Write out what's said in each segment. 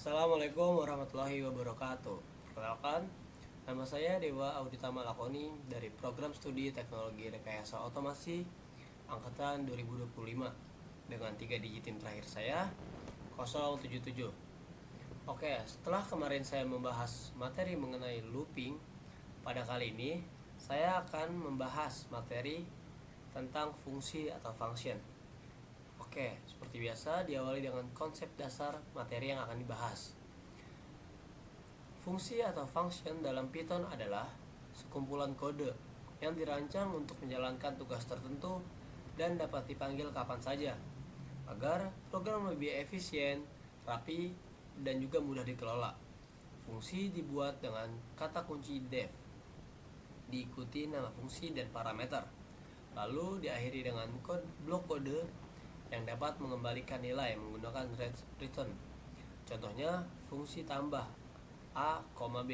Assalamualaikum warahmatullahi wabarakatuh. Perkenalkan, nama saya Dewa Auditama Lakoni dari Program Studi Teknologi Rekayasa Otomasi Angkatan 2025 dengan 3 digit tim terakhir saya 077. Oke, setelah kemarin saya membahas materi mengenai looping, pada kali ini saya akan membahas materi tentang fungsi atau function. Oke, seperti biasa diawali dengan konsep dasar materi yang akan dibahas. Fungsi atau function dalam Python adalah sekumpulan kode yang dirancang untuk menjalankan tugas tertentu dan dapat dipanggil kapan saja agar program lebih efisien, rapi, dan juga mudah dikelola. Fungsi dibuat dengan kata kunci def, diikuti nama fungsi dan parameter, lalu diakhiri dengan blok kode yang dapat mengembalikan nilai menggunakan return. Contohnya, fungsi tambah A, B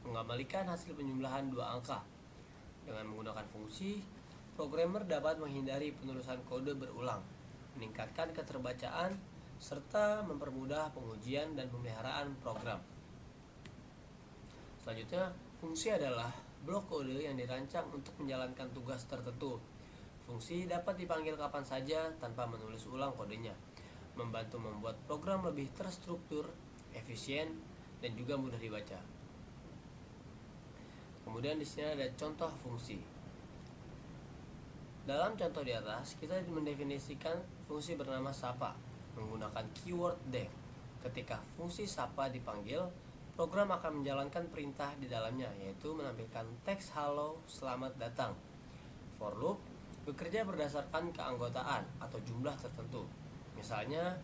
mengembalikan hasil penjumlahan 2 angka. Dengan menggunakan fungsi, programmer dapat menghindari penulisan kode berulang, meningkatkan keterbacaan, serta mempermudah pengujian dan pemeliharaan program. Selanjutnya, fungsi adalah blok kode yang dirancang untuk menjalankan tugas tertentu. Fungsi dapat dipanggil kapan saja tanpa menulis ulang kodenya, membantu membuat program lebih terstruktur, efisien, dan juga mudah dibaca. Kemudian di sini ada contoh fungsi. Dalam contoh di atas, kita mendefinisikan fungsi bernama sapa menggunakan keyword def. Ketika fungsi sapa dipanggil, program akan menjalankan perintah di dalamnya, yaitu menampilkan teks halo selamat datang. For loop bekerja berdasarkan keanggotaan atau jumlah tertentu. Misalnya,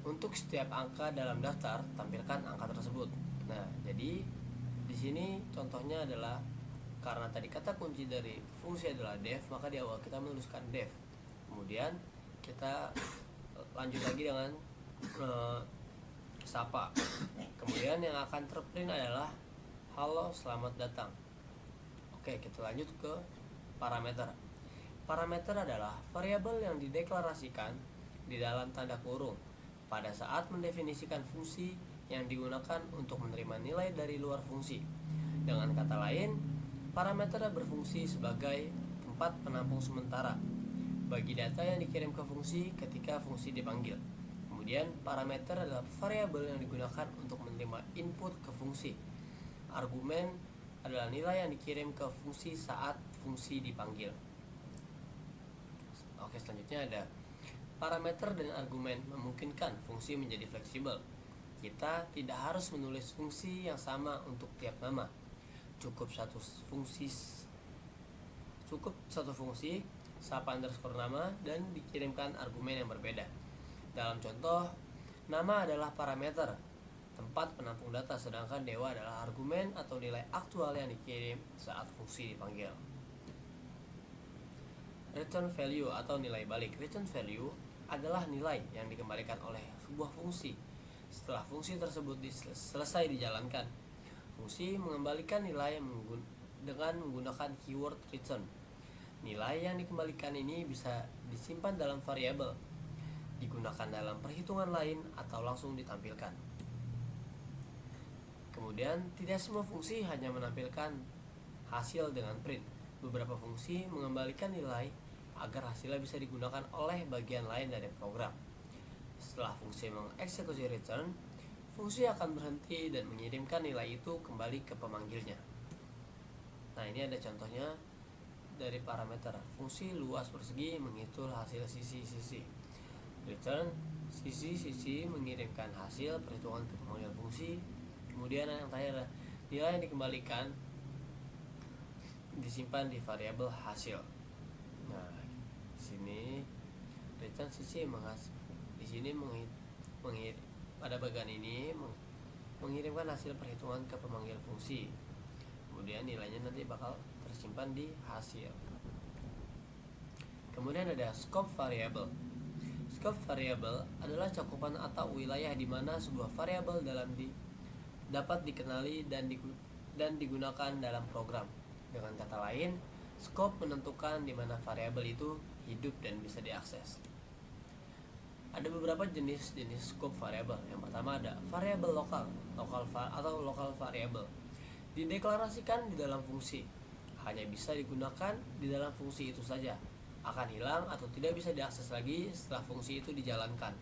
untuk setiap angka dalam daftar, tampilkan angka tersebut. Nah, jadi di sini contohnya adalah karena tadi kata kunci dari fungsi adalah def, maka di awal kita menuliskan def. Kemudian kita lanjut lagi dengan sapa. Kemudian yang akan terprint adalah halo selamat datang. Oke, kita lanjut ke parameter. Parameter adalah variabel yang dideklarasikan di dalam tanda kurung pada saat mendefinisikan fungsi yang digunakan untuk menerima nilai dari luar fungsi. Dengan kata lain, parameter berfungsi sebagai tempat penampung sementara bagi data yang dikirim ke fungsi ketika fungsi dipanggil. Kemudian, parameter adalah variabel yang digunakan untuk menerima input ke fungsi. Argumen adalah nilai yang dikirim ke fungsi saat fungsi dipanggil. Oke, selanjutnya ada parameter dan argumen memungkinkan fungsi menjadi fleksibel. Kita tidak harus menulis fungsi yang sama untuk tiap nama. Cukup satu fungsi sapa underscore nama dan dikirimkan argumen yang berbeda. Dalam contoh, nama adalah parameter tempat penampung data, sedangkan dewa adalah argumen atau nilai aktual yang dikirim saat fungsi dipanggil. Return value atau nilai balik. Return value adalah nilai yang dikembalikan oleh sebuah fungsi setelah fungsi tersebut selesai dijalankan. Fungsi mengembalikan nilai dengan menggunakan keyword return. Nilai yang dikembalikan ini bisa disimpan dalam variabel, digunakan dalam perhitungan lain, atau langsung ditampilkan. Kemudian, tidak semua fungsi hanya menampilkan hasil dengan print. Beberapa fungsi mengembalikan nilai agar hasilnya bisa digunakan oleh bagian lain dari program. Setelah fungsi mengeksekusi return, fungsi akan berhenti dan mengirimkan nilai itu kembali ke pemanggilnya. Nah, ini ada contohnya dari parameter. Fungsi luas persegi menghitung hasil sisi-sisi. Return sisi-sisi mengirimkan hasil perhitungan ke pemanggil fungsi. Kemudian yang terakhir adalah nilai yang dikembalikan disimpan di variabel hasil. Nah, di sini return sisi di sini pada bagian ini mengirimkan hasil perhitungan ke pemanggil fungsi. Kemudian nilainya nanti bakal tersimpan di hasil. Kemudian ada scope variable. Scope variable adalah cakupan atau wilayah di mana sebuah variabel dapat dikenali dan digunakan dalam program. Dengan kata lain, scope menentukan di mana variabel itu hidup dan bisa diakses. Ada beberapa jenis scope variabel. Yang pertama ada variabel lokal, atau lokal variabel. Dideklarasikan di dalam fungsi, hanya bisa digunakan di dalam fungsi itu saja, akan hilang atau tidak bisa diakses lagi setelah fungsi itu dijalankan.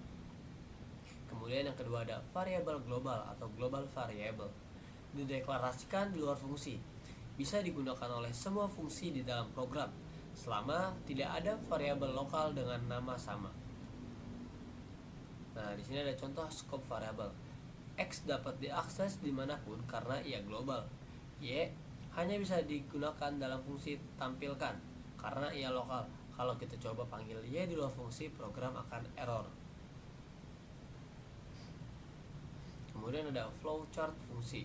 Kemudian yang kedua ada variabel global atau global variable. Dideklarasikan di luar fungsi, bisa digunakan oleh semua fungsi di dalam program selama tidak ada variabel lokal dengan nama sama. Nah, di sini ada contoh scope variabel. X dapat diakses dimanapun karena ia global. Y hanya bisa digunakan dalam fungsi tampilkan karena ia lokal. Kalau kita coba panggil Y di luar fungsi, program akan error. Kemudian ada flowchart fungsi.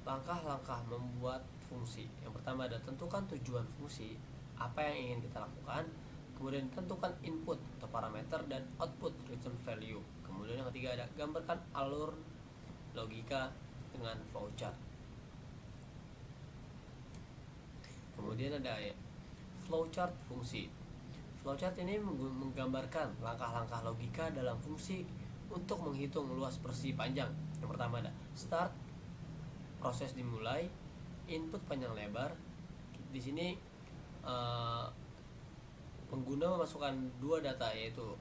Langkah-langkah membuat fungsi. Yang pertama ada tentukan tujuan fungsi, apa yang ingin kita lakukan. Kemudian tentukan input atau parameter dan output return value. Kemudian yang ketiga ada gambarkan alur logika dengan flowchart. Kemudian ada flowchart fungsi. Flowchart ini menggambarkan langkah-langkah logika dalam fungsi untuk menghitung luas persegi panjang. Yang pertama ada start, proses dimulai, input panjang lebar. Di sini pengguna memasukkan dua data, yaitu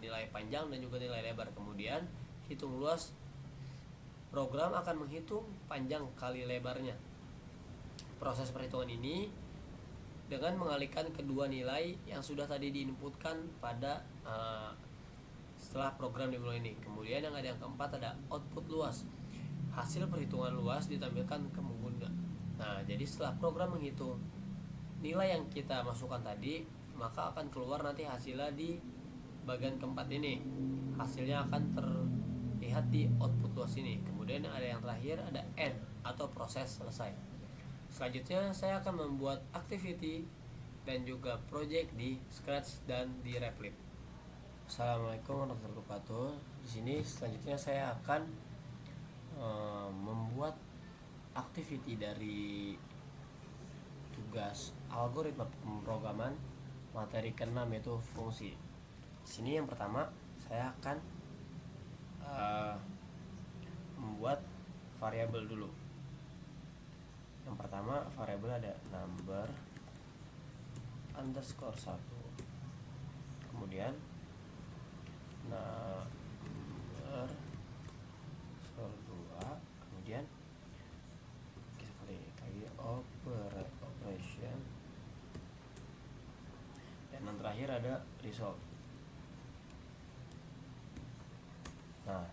nilai panjang dan juga nilai lebar. Kemudian hitung luas, program akan menghitung panjang kali lebarnya. Proses perhitungan ini dengan mengalihkan kedua nilai yang sudah tadi diinputkan pada setelah program dimulai ini. Kemudian yang ada yang keempat ada output luas. Hasil perhitungan luas ditampilkan ke pengguna. Nah, jadi setelah program menghitung nilai yang kita masukkan tadi, maka akan keluar nanti hasilnya di bagian keempat ini. Hasilnya akan terlihat di output luas ini. Kemudian ada yang terakhir ada end atau proses selesai. Selanjutnya saya akan membuat activity dan juga project di Scratch dan di Replit. Assalamualaikum warahmatullahi wabarakatuh. Di sini selanjutnya saya akan membuat activity dari tugas algoritma pemrograman materi ke-6, yaitu fungsi. Di sini yang pertama saya akan membuat variabel dulu. Yang pertama variabel ada number underscore 1, kemudian number underscore 2, kemudian kita klik lagi operation, dan yang terakhir ada result. Nah,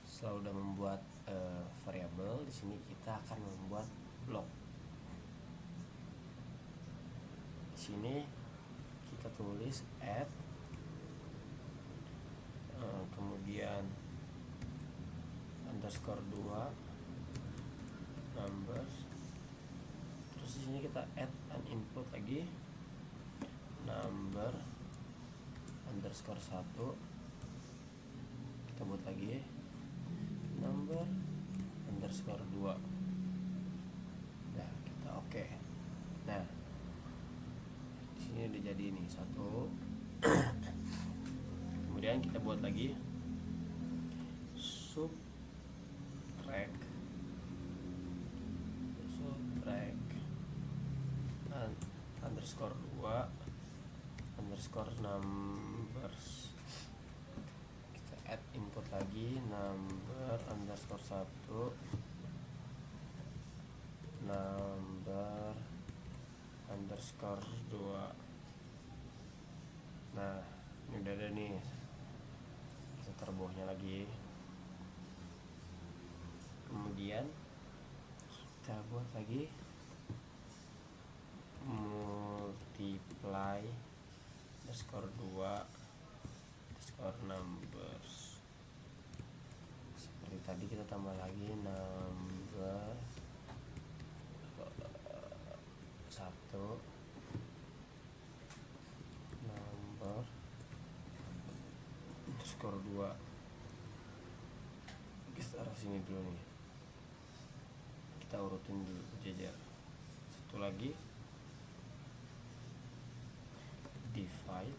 setelah udah membuat variabel, di sini kita akan membuat blok. Di sini kita tulis add, kemudian underscore 2 numbers, terus di sini kita add an input lagi, number underscore 1, kita buat lagi number underscore 2. Nah, kita oke. Nah, di sini udah jadi ini satu. Kemudian kita buat lagi subtract underscore 2 underscore numbers. Kita add input lagi number underscore 1, number underscore 2. Nah, ini udah ada nih. Kita terbawahnya lagi. Kemudian kita buat lagi multiply underscore 2 underscore numbers. Seperti tadi kita tambah lagi number 1, number underscore 2. Kita taruh sini dulu nih, kita urutin dulu jajar. Satu lagi divide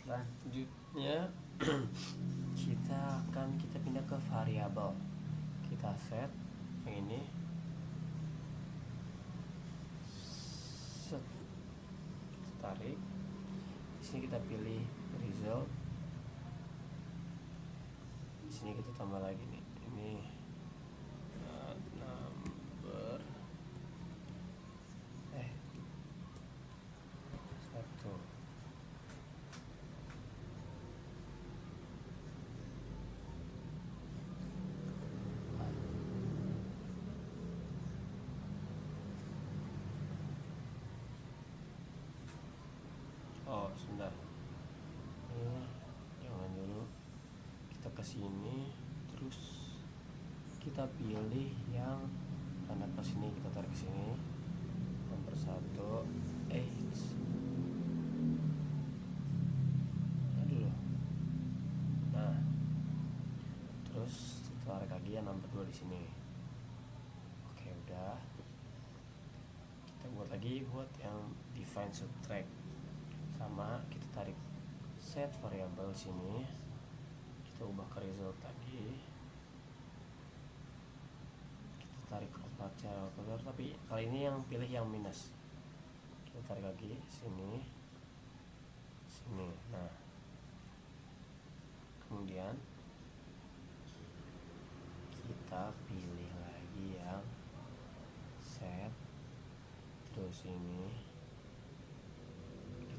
Selanjutnya kita pindah ke variabel. Kita set yang ini, set, kita tarik. Di sini kita pilih result. Di sini kita tambah lagi nih, ini number 1. Oh, sebentar. Ini jangan dulu. Kita ke sini, terus kita pilih yang tanda plus ini, kita tarik ke sini. Nomor 1 aduh. Nah, terus kita tarik lagi yang nomor 2 di sini. Oke, udah. Kita buat lagi buat yang define subtract. Sama, kita tarik set variabel sini, kita ubah ke result tadi, kita tarik operator, tapi kali ini yang pilih yang minus. Kita tarik lagi sini. Nah, kemudian kita pilih lagi yang set, terus ini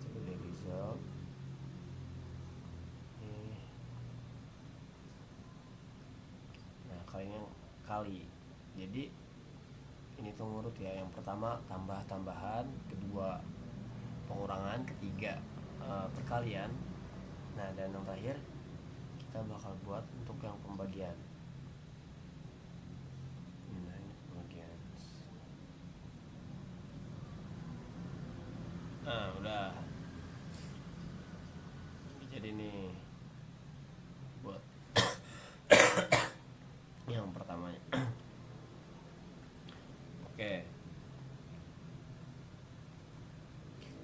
kita pilih result. Nah, kali. Jadi ini tuh ngurut ya. Yang pertama tambahan, kedua pengurangan, ketiga perkalian. Nah, dan yang terakhir kita bakal buat untuk yang pembagian. Nah, ini pembagian. Nah, udah. Jadi nih buat yang pertamanya. Oke.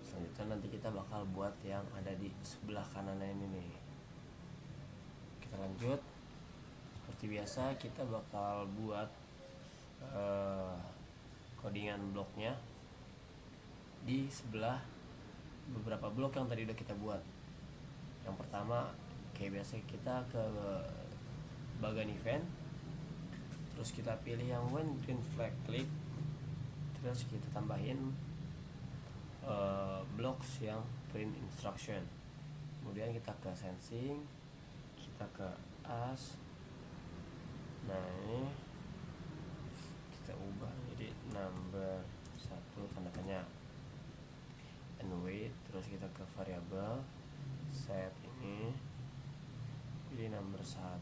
Selanjutnya nanti kita bakal buat yang ada di sebelah kanan ini nih. Kita lanjut. Seperti biasa kita bakal buat codingan bloknya di sebelah beberapa blok yang tadi udah kita buat. Yang pertama kayak biasa, kita ke bagian event, terus kita pilih yang when green flag click, terus kita tambahin blocks yang print instruction. Kemudian kita ke sensing, kita ke as. Nah, ini kita ubah jadi number 1 tanda tanya and wait. Terus kita ke variabel set ini, pilih number 1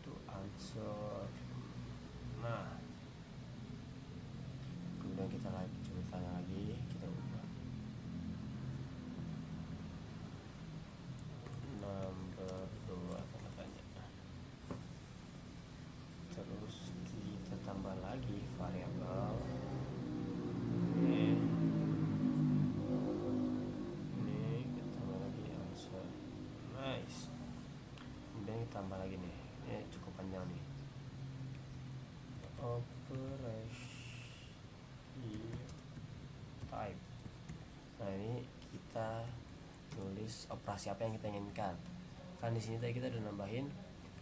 to answer. Nah, kemudian kita coba tanya lagi, kita ubah number 2 tanda tanya. Terus kita tambah lagi variabel ini kita tambah lagi answer. Nice. Kemudian kita tambah lagi nih, ini cukup panjang nih, operation type. Nah, ini kita tulis operasi apa yang kita inginkan. Kan di sini tadi kita udah nambahin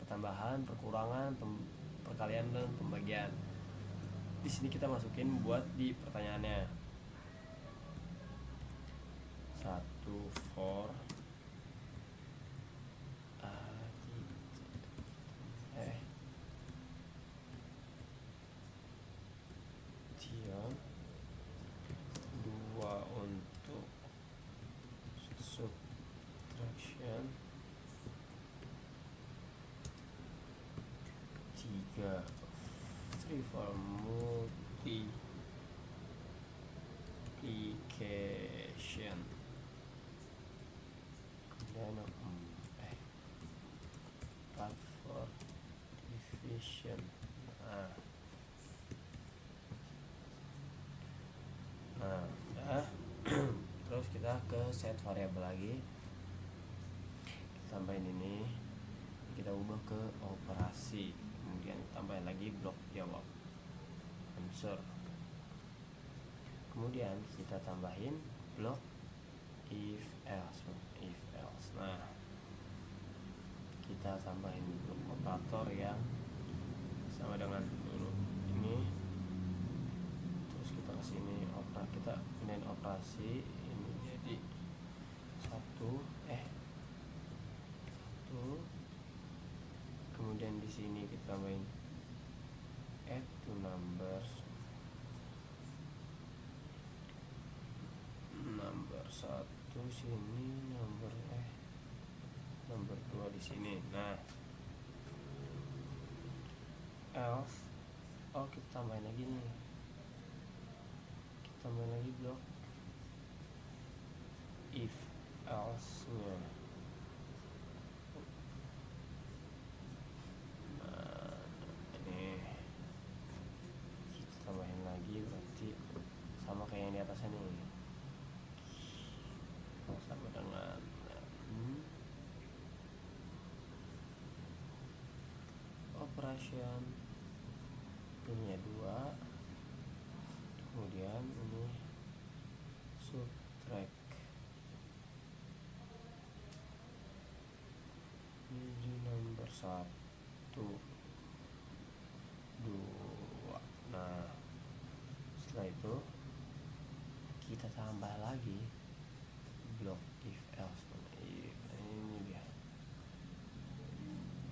pertambahan, perkurangan, perkalian, dan pembagian. Di sini kita masukin buat di pertanyaannya. 1 for Dion, 2 untuk subtraction, 3 for multiplication, kemudian 4 for division. Nah, udah. Terus kita kita ke set variabel lagi, kita tambahin ini, kita ubah ke operasi, kemudian tambahin lagi blok jawab answer, kemudian kita tambahin blok if else. Nah, kita tambahin blok operator yang sama dengan dulu ini, terus kita kesini kita pindahin operasi ini jadi satu, kemudian di sini kita tambahin add to numbers, number 1 sini, number 2 di sini. Nah, else, kita tambahin lagi nih, kita tambahin lagi blok if else nya. Nah, ini kita tambahin lagi, berarti sama kayak yang di atasnya nih, sama dengan operation ini ya 2, kemudian ini subtract ini nomor 1, 2. Nah, setelah itu kita tambah lagi blok if else. Ini dia.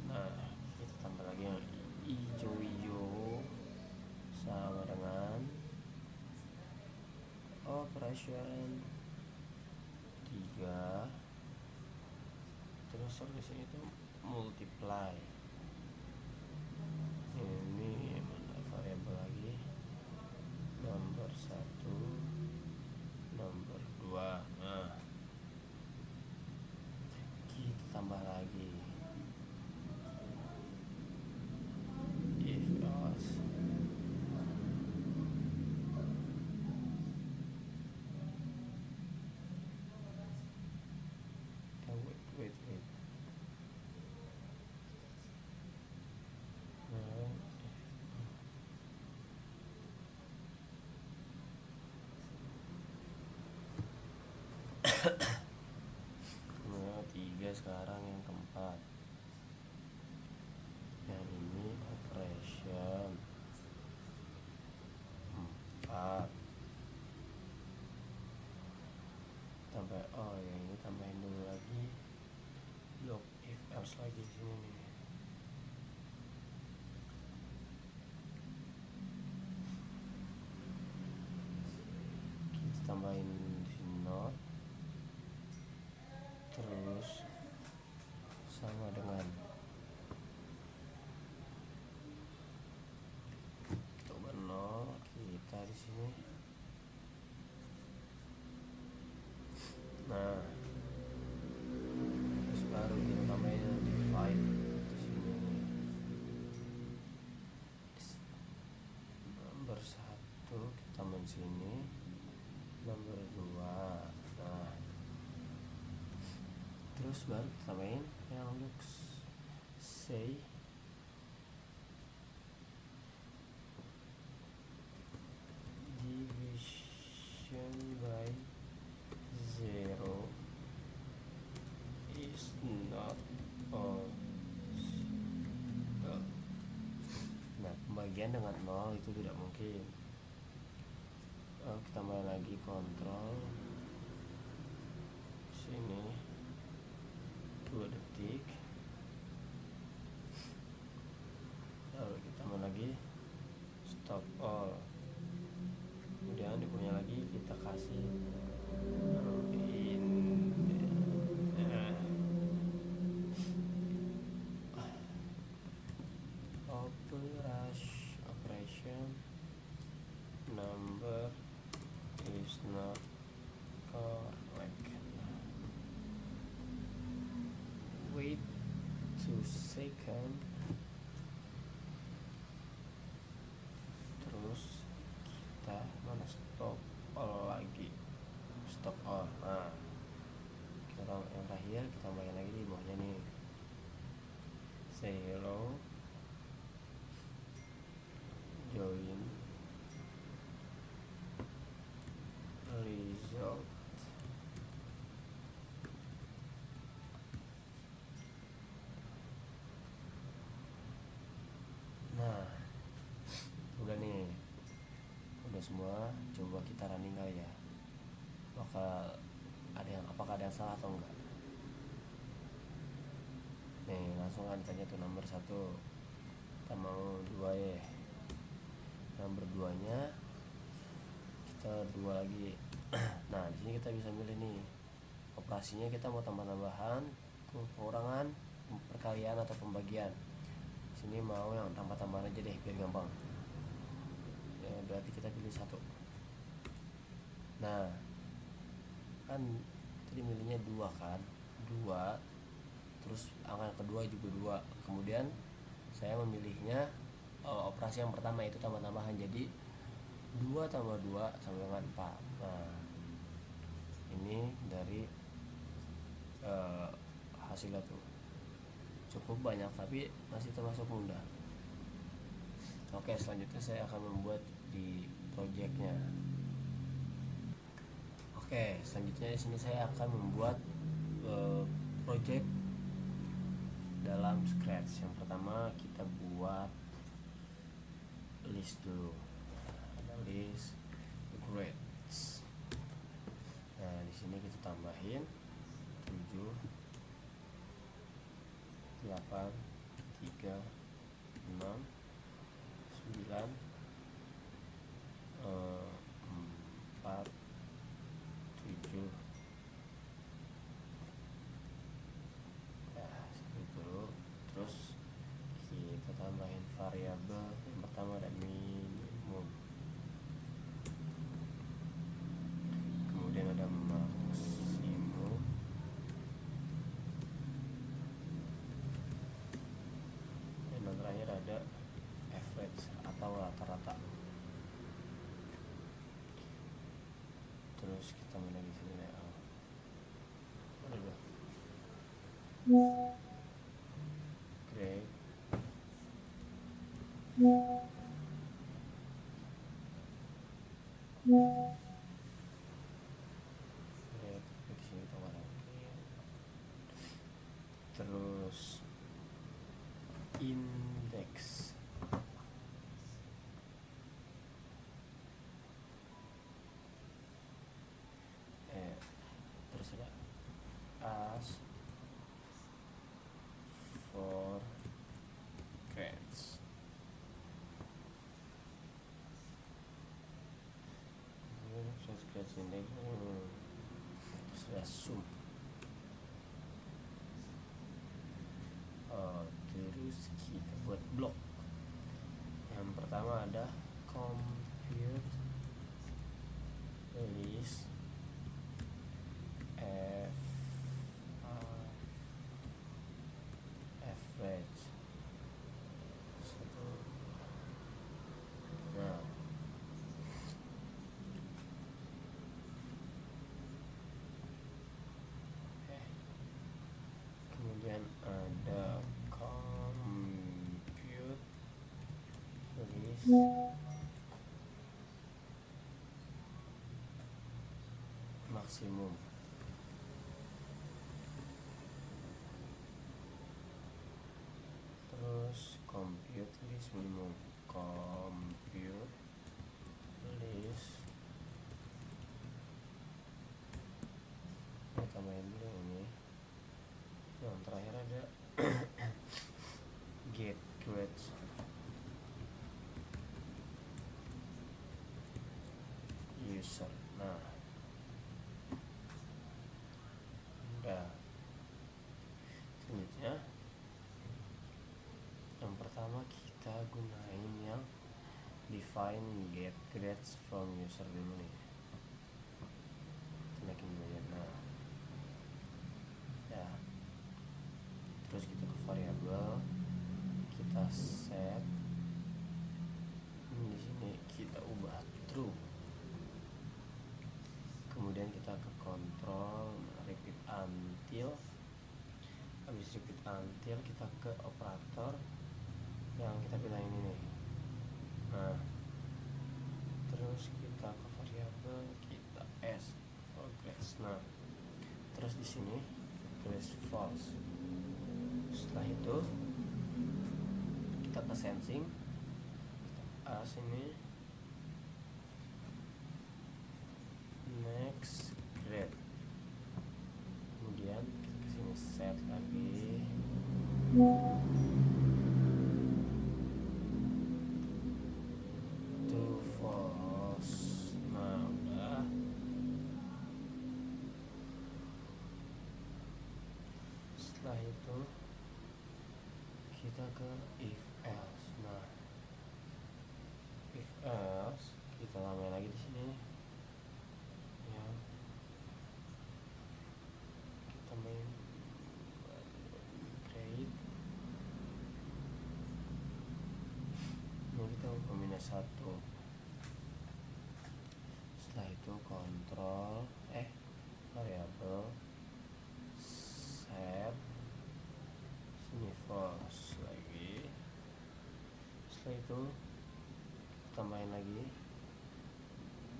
Nah, kita tambah lagi yang hijau sama dengan operation 3, terus solusi itu multiply. Ini mana variabel lagi, nomor 1, nomor 2. Nah, kita tambah lagi if else. Wait. Nah, 3 sekarang yang keempat. Yang ini operation 4. Tambah yang ini tambahin dulu lagi blok if else lagi di sini nih. Kita tambahin di sini not, terus sama dengan kita ubah 0, kita di sini. Nah, terus baru kita tambahin divide di sini nih. Nomor 1 kita tambahin sini, nomor 2. Nah, terus baru kita tambahin yang looks say division by 0 is not possible. Nah, pembagian dengan 0 itu tidak mungkin. Kita tambah lagi kontrol sini 2 detik, lalu kita tambah lagi stop all, kemudian dipunya lagi kita kasih operation number is not correct. Wait 2 seconds. Terus kita mana stop all lagi, stop all. Nah, say hello, join result. Nah, udah nih, udah semua. Coba kita running kali ya, apakah ada yang salah atau enggak. Nih langsung kan tanya tuh nomor 1 kita mau 2 ya. Nomor 2 nya kita 2 lagi. Nah di sini kita bisa milih nih operasinya, kita mau tambah-tambahan, pengurangan, perkalian atau pembagian. Sini mau yang tambah-tambahan aja deh biar gampang ya, berarti kita pilih 1. Nah kan tadi milihnya 2 kan, 2 terus angka yang kedua juga 2. Kemudian saya memilihnya operasi yang pertama, itu tambah-tambahan, jadi 2 tambah 2 sama dengan 4. Nah ini dari hasilnya tuh cukup banyak tapi masih termasuk mudah. Oke, selanjutnya saya akan membuat di projectnya. Oke, selanjutnya di sini saya akan membuat project dalam Scratch. Yang pertama kita buat list dulu. Ada list grades. Nah, di sini kita tambahin 7 8 3 6 9 4 7. Nah, seperti itu. Terus kita tambahin variabel. Yang pertama ada minimum, kemudian ada maksimum, dan yang terakhir ada average atau rata-rata. Terus kita mulai di sini ya. Grade. Di sini kita masukin. Terus index. Terus ada as for grades. Grades index. Terus ada sum. Terus kita buat blok. Yang pertama ada compute list average. Nah, kemudian ada compute list maksimum. Terus compute list minimum. Compute list, kita tambahin dulu ini. Yang terakhir ada get grades. User. Nah, udah. Selanjutnya yang pertama kita gunain yang define get grades from user dulu nih. Naikin dulu ya. Nah, ya. Terus kita ke variabel, kita set. Di sini kita ubah true. Kemudian kita ke control repeat until. Habis repeat until kita ke operator yang kita pilih ini nih. Nah, terus kita ke variabel, kita s for grades. Nah, terus di sini tulis false. Setelah itu kita ke sensing, kita as ini next grade, kemudian kita kesini set lagi to false. Nah, udah. Setelah itu kita ke if else. Nah, if else kita tambahin lagi di sini ya, kita main grade. Ini kita minus 1. Setelah itu kontrol variabel set sini false lagi. Setelah itu tambahin lagi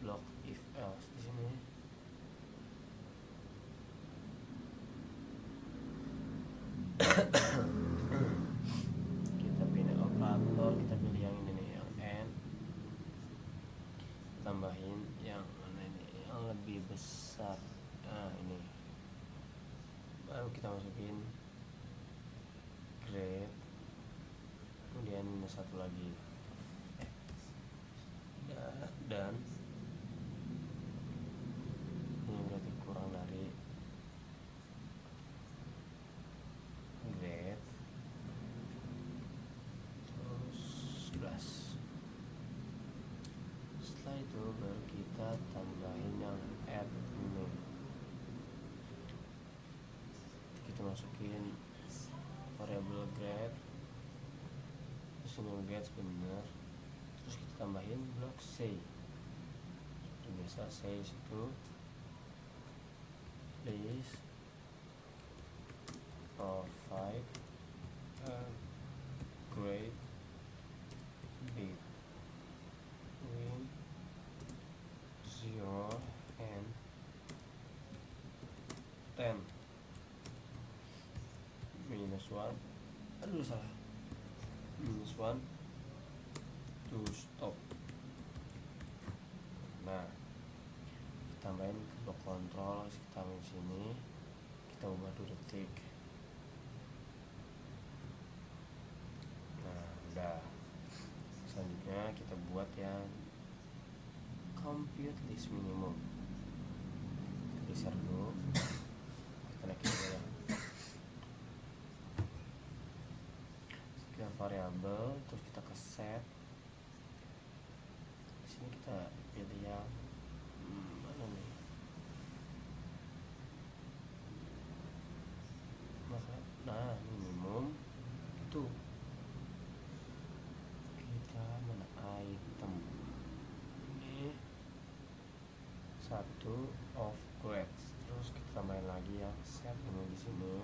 blok if else di sini. Kita pindah operator, kita pilih yang ini nih, yang n, tambahin yang mana ini, yang lebih besar. Nah, ini baru kita masukin grade, kemudian minus 1 lagi dan ini berarti kurang dari grade, terus 11. Setelah itu baru kita tambahin yang add ini, kita masukin variabel grade, terus ini grade bener, terus kita tambahin blok say. Seperti biasa, say itu please provide a grade between 0 and 10 minus 1, aduh salah, minus 1 to stop. Nah, kita tambahin ke blok kontrol, kita tambahin sini, kita ubah 2 detik. Nah, udah. Selanjutnya kita buat yang compute list minimum. Kita geser dulu, kita naikin ya. Kita variabel, terus kita ke set. Di sini kita pilih yang mana nih? Nah, minimum itu kita mana item ini 1 of grades, terus kita tambahin lagi yang set ini di sini,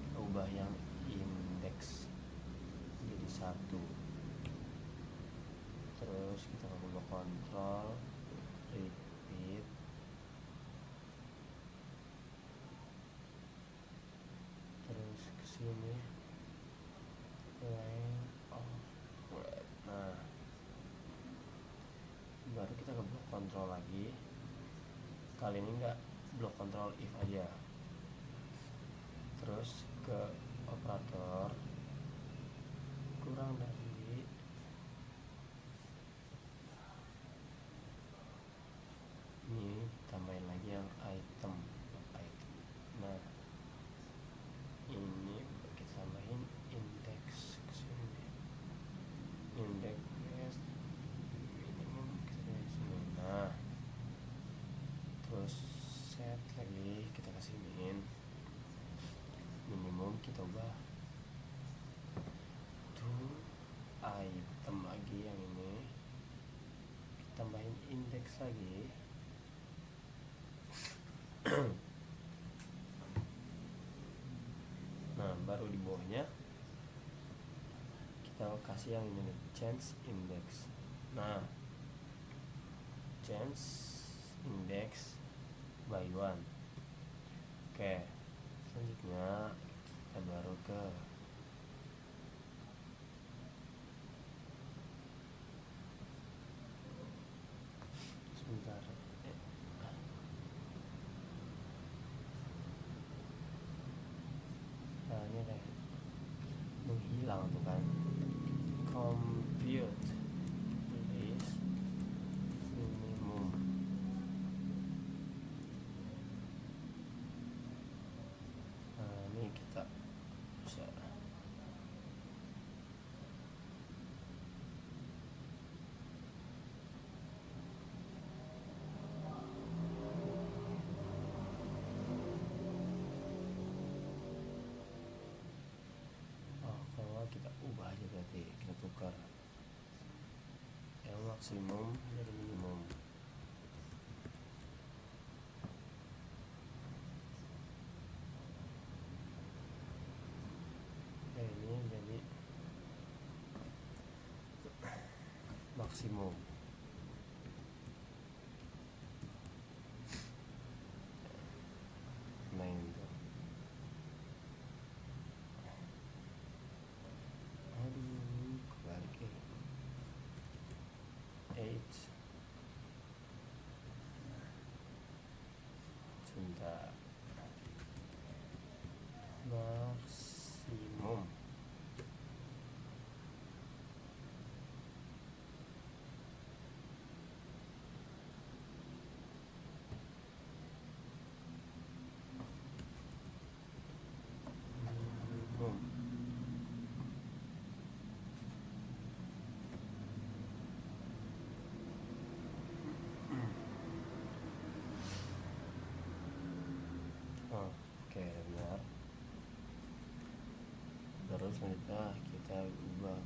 kita ubah yang index jadi 1, terus kita ubah kontrol repeat, terus kesini length of grade. Nah, baru kita ke blok kontrol lagi, kali ini enggak blok kontrol if aja, terus ke operator kurang dari ini, tambahin lagi yang item. Nah, ini kita tambahin index kesini, index minimum kita di sini. Nah, terus set lagi, kita kasihinin minimum, kita ubah to item lagi, yang ini kita tambahin index lagi. kasih yang ini nih, change index. Nah, change index by one. Oke, selanjutnya kita baru ke sebentar. Nah, ini deh menghilang tuh kan. Compute list minimum. Nah, ini kita bisa kalau kita ubah aja, berarti kita tukar yang maksimum dari minimum. Ini jadi maksimum. Nah itu, aduh kebalik ya. 8 sebentar, maksimum. Minimum. Oke, benar. Terus selanjutnya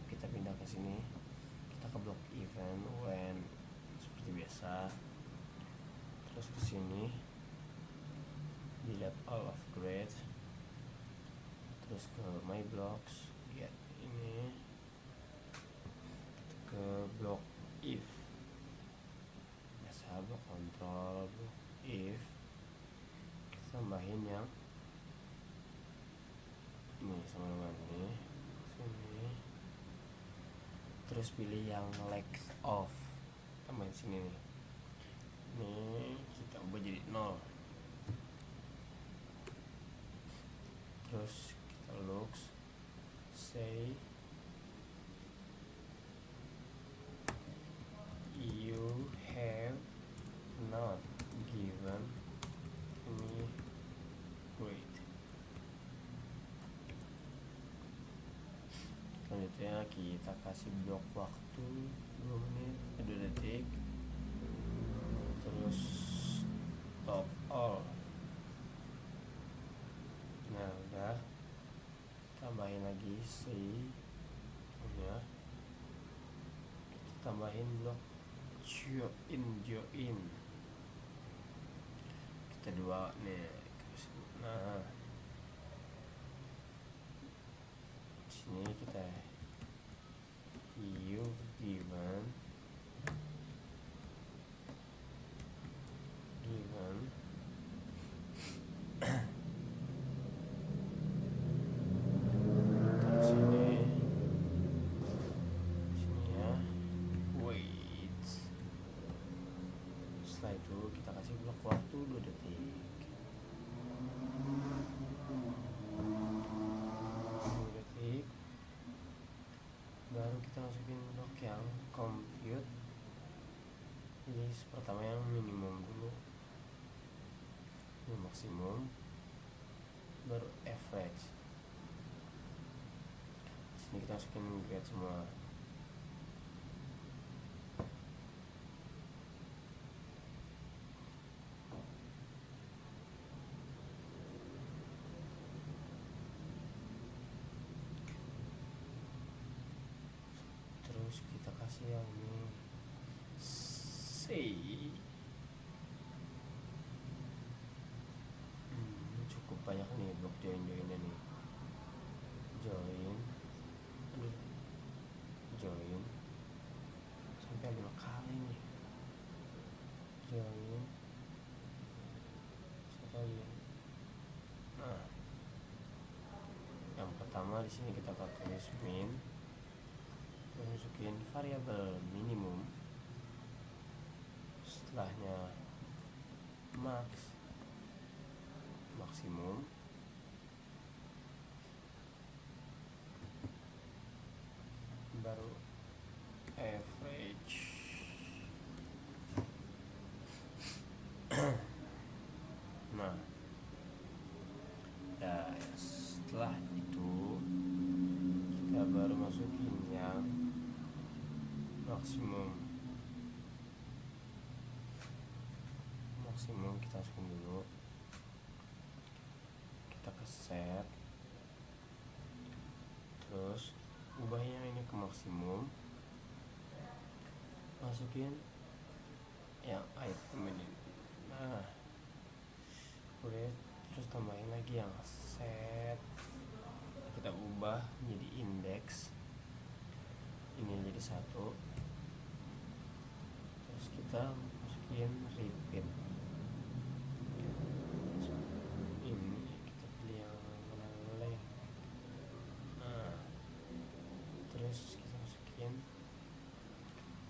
kita pindah ke sini, kita ke blok event when seperti biasa. Terus ke sini dilihat all of grade, terus ke my blocks, lihat ini ke blok if, biasa blok control, blok if, kita tambahin yang ini sama dengan ini sini, terus pilih yang length of, tambahin sini nih, ini kita ubah jadi 0. Terus kita looks say you have not given any grade. Selanjutnya kita kasih blok waktu 2 menit 2 detik, terus stop all. Nah udah, tambahin lagi say ya, kita tambahin blok join, kita dua nih. Nah sini kita you given terus sini ya wait. Setelah itu kita kasih blok waktu 2 detik. 2 detik baru kita masukin blok yang compute list pertama yang minimum dulu, ini maksimum, baru average. Sini kita masukin grade semua. Terus kita kasih yang ini say cukup banyak nih blok joinnya nih, join. Aduh, hilangin satu lagi. Nah, yang pertama di sini kita akan tulis min, terus masukin variabel minimum, setelahnya maksimum, baru average. Nah, ya setelah itu kita baru masukin yang maksimum kita masukin dulu, kita ke set, terus ubah yang ini ke maksimum, masukin yang item ini. Nah, boleh, terus tambahin lagi yang set, kita ubah menjadi index, ini jadi 1, terus kita masukin repeat, ini kita pilih yang mana boleh. Nah, terus kita masukin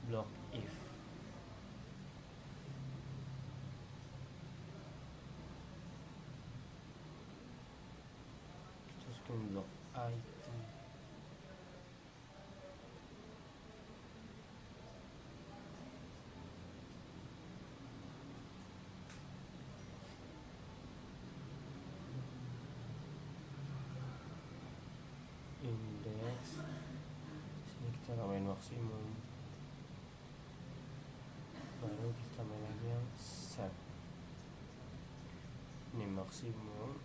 block if, kita masukin block item, index, sini kita tambahin maksimum, baru kita tambahin lagi yang set, ini maksimum.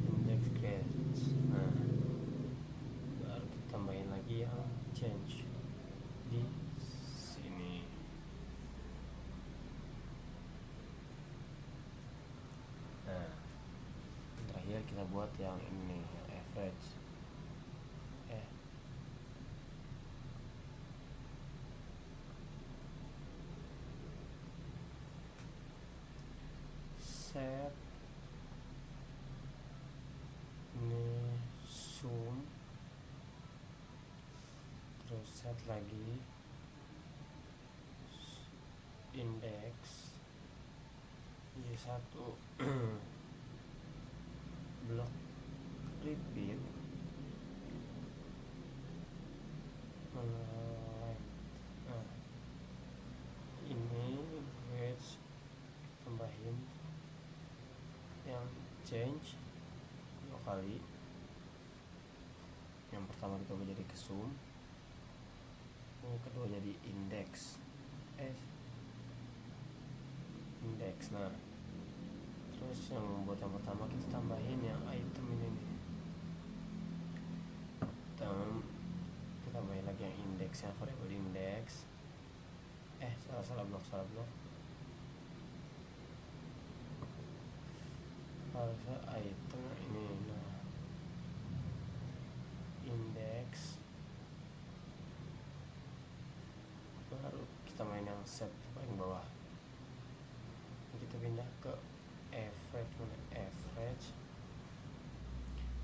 Index grades. Nah, baru kita tambahin lagi yang change di sini. Nah, terakhir kita buat yang ini, yang average. Set, ini sum, terus set lagi index jadi 1, block repeat, length. Nah, ini wedge, tambahin yang change 2 kali. Yang pertama kita ubah jadi ke sum, yang kedua jadi index. Nah, terus yang buat yang pertama kita tambahin yang item ini nih, kita tambahin lagi yang index, yang variable index. Salah blok, harusnya item ini. Nah, index, baru kita main yang set paling bawah, kita pindah ke average,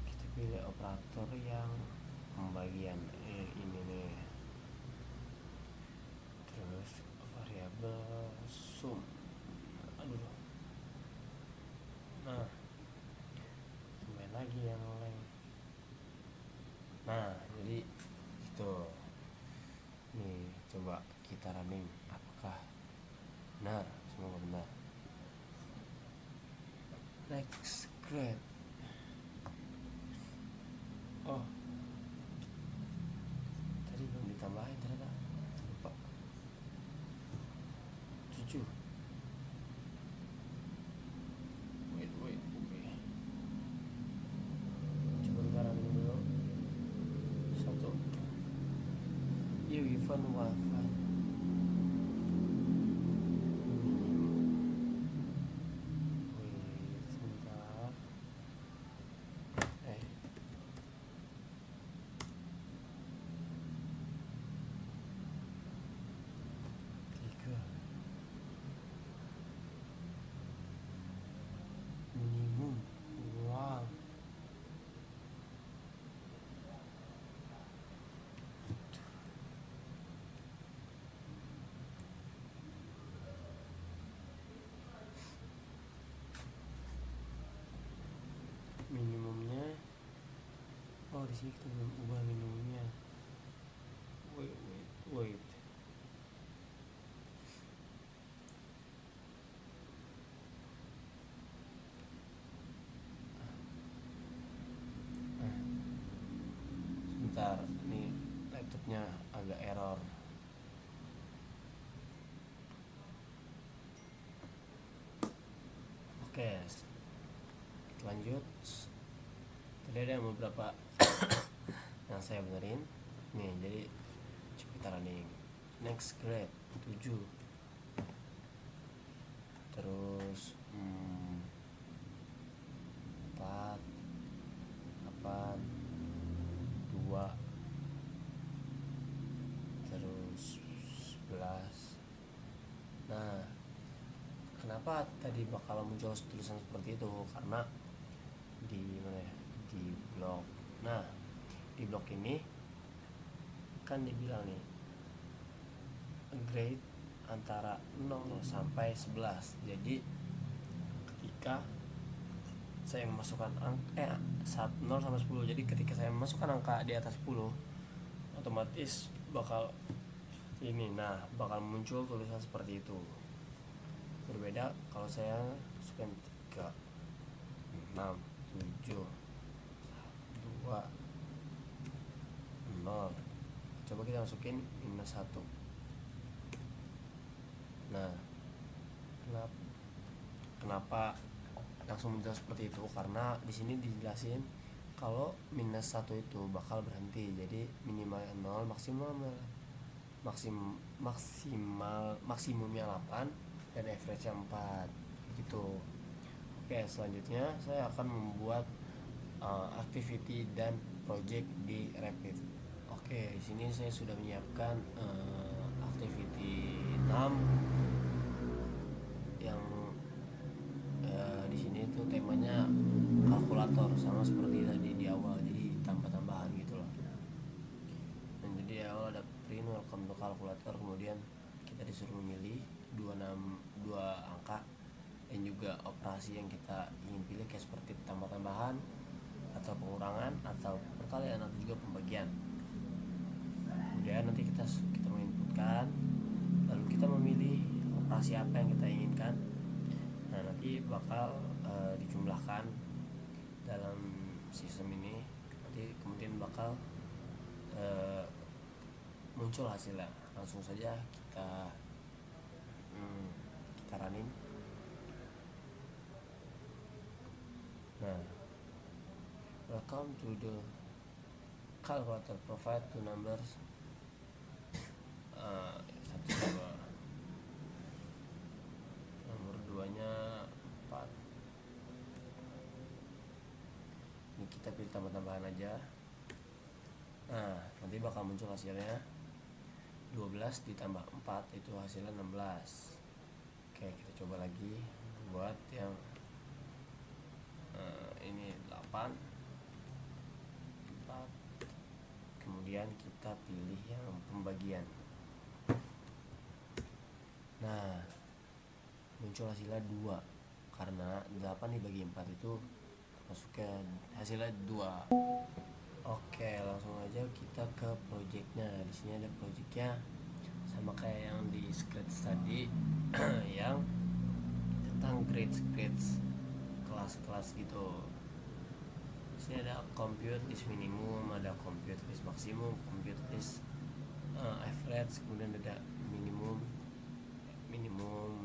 kita pilih operator yang pembagian ini nih, terus variabel sum. Nah, tambahin lagi yang lain. Nah, jadi itu nih, coba kita running, apakah benar? Semoga benar. Next grade. Oh, tadi belum ditambahin ternyata, lupa. 7. Wait. Coba kita running dulu. 1. You given Wi-Fi. Sebentar. di sini kita belum ubah minimumnya. Wait. Sebentar, ini laptopnya agak error. Oke, lanjut. Tadi ada beberapa yang saya benerin nih, jadi kita running next grade 7, terus 4 8 2 terus 11. Nah, kenapa tadi bakal muncul tulisan seperti itu? Karena di mana ya, di blog. Nah, di blog ini kan dibilang nih grade antara 0 sampai 11. Jadi ketika saya memasukkan angka 0 sampai 10, jadi ketika saya memasukkan angka di atas 10, otomatis bakal ini, nah bakal muncul tulisan seperti itu. Berbeda kalau saya masukkan 3 6 7 2 0. Coba kita masukin minus 1. Nah, kenapa langsung muncul seperti itu? Karena di sini dijelasin kalau minus 1 itu bakal berhenti. Jadi minimal 0, maksimumnya 8 dan average-nya 4 gitu. Oke, selanjutnya saya akan membuat activity dan project di Rapid. Oke, di sini saya sudah menyiapkan activity 6 yang di sini tuh temanya kalkulator, sama seperti tadi di awal, jadi tambah-tambahan gitu loh. Dan jadi di awal ada print welcome to kalkulator, kemudian kita disuruh memilih dua angka dan juga operasi yang kita ingin pilih, kayak seperti tambah-tambahan atau pengurangan atau perkalian atau juga pembagian. Kemudian nanti kita menginputkan, lalu kita memilih operasi apa yang kita inginkan. Nah, nanti bakal dijumlahkan dalam sistem ini. Nanti kemudian bakal muncul hasilnya. Langsung saja kita running. Nah, welcome to the calculator, provide two numbers. 1 2, nomor 2 nya 4. Ini kita pilih tambah-tambahan aja. Nah, nanti bakal muncul hasilnya 12 ditambah 4 itu hasilnya 16. Oke, kita coba lagi buat yang ini 8 4. Kemudian kita pilih yang pembagian. Nah, muncul hasilnya 2 karena 8 dibagi 4 itu masuknya hasilnya 2. Oke, langsung aja kita ke projectnya. Di sini ada projectnya sama kayak yang di Scratch tadi yang tentang grades kelas-kelas gitu. Di sini ada compute list minimum, ada compute list maksimum, compute list average, kemudian ada minimum,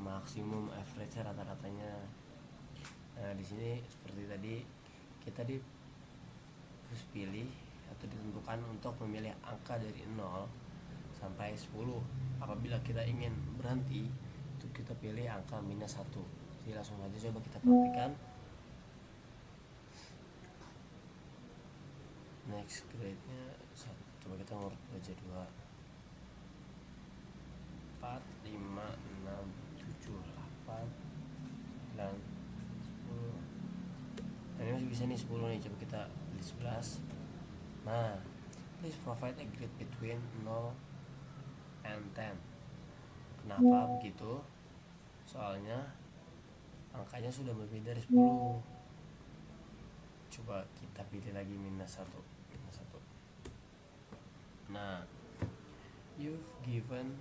maksimum, average, rata-ratanya. Nah, di sini seperti tadi kita terus pilih atau ditentukan untuk memilih angka dari 0 sampai 10. Apabila kita ingin berhenti, itu kita pilih angka minus 1. Jadi langsung aja coba kita praktikan. Next grade nya 1. Coba kita ngurut aja 2 4 5 6 7 8 9 10. Nah, ini masih bisa nih 10 nih. Coba kita pilih 11. Nah, please provide a grade between 0 and 10. Kenapa begitu? Soalnya angkanya sudah lebih dari 10. Coba kita pilih lagi minus 1. Nah, you've given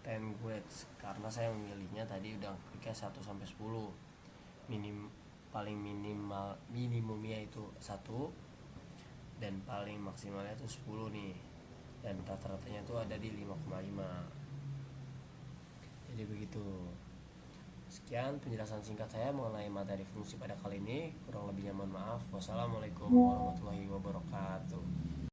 10 grades karena saya memilihnya tadi udah kliknya 1 sampai 10. Paling minimumnya itu 1 dan paling maksimalnya itu 10 nih. Dan rata-ratanya itu ada di 5,5. Jadi begitu. Sekian penjelasan singkat saya mengenai materi fungsi pada kali ini. Kurang lebihnya mohon maaf. Wassalamualaikum warahmatullahi wabarakatuh.